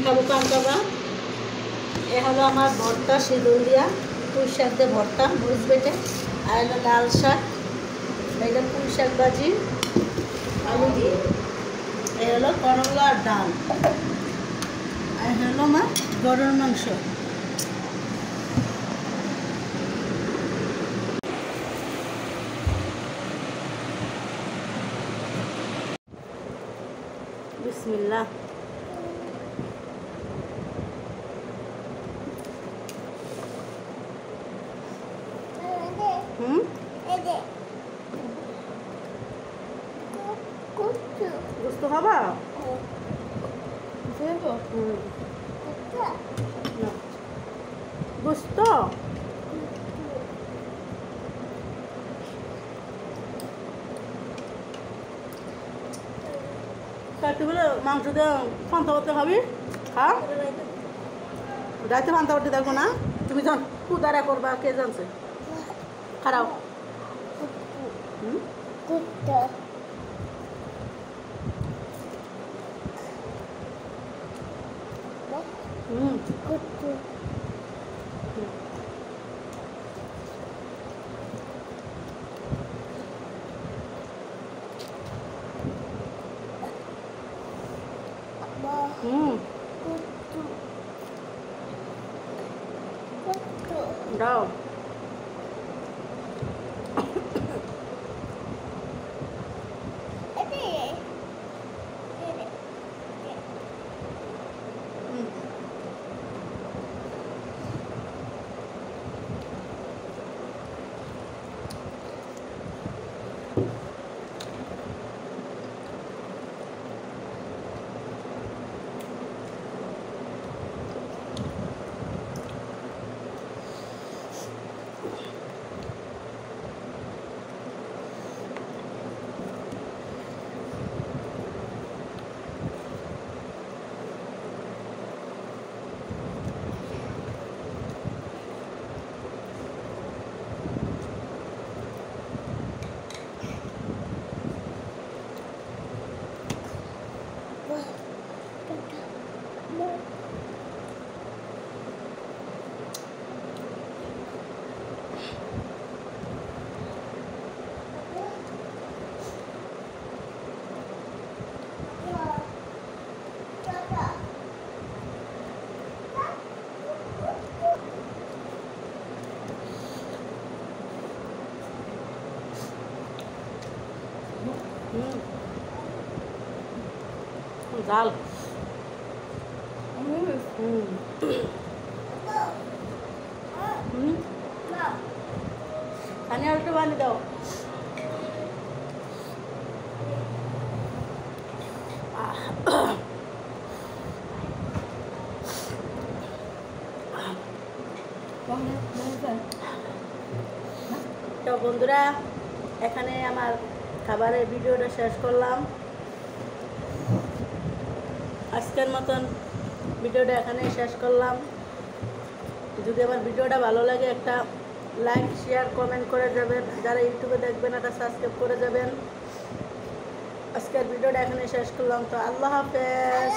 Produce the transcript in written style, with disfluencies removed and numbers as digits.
খাবো কাঁচা। এ হলো আমার ভর্তা সিঁদুর দিয়া, পুঁই শাক দিয়ে ভর্তা মরিচ বেটে। আর হলো লাল শাক, এটা পুঁই শাক ভাজি আলু দিয়ে। এ হলো করলা আর ডাল। আর হলো আমার গরুর মাংস। বিসমিল্লাহ। গোস্ত খাবা? গোস্ত কাটতে বলে মাংস দিয়ে ফান্তা করতে খাবি? হ্যাঁ, রাইতে ফান্তা করতে দেখবো না। তুমি যখন কুদারা করবা কে জানছে? খারাপ দাও। ডাল পানি একটু পানি দাও। তো বন্ধুরা, এখানে আমার খাবারের ভিডিওটা শেষ করলাম। আজকের মতন ভিডিওটা এখানেই শেষ করলাম। যদি আমার ভিডিওটা ভালো লাগে একটা লাইক শেয়ার কমেন্ট করে যাবেন। যারা ইউটিউবে দেখবেন একটা সাবস্ক্রাইব করে যাবেন। আজকের ভিডিওটা এখানেই শেষ করলাম। তো আল্লাহ হাফেজ।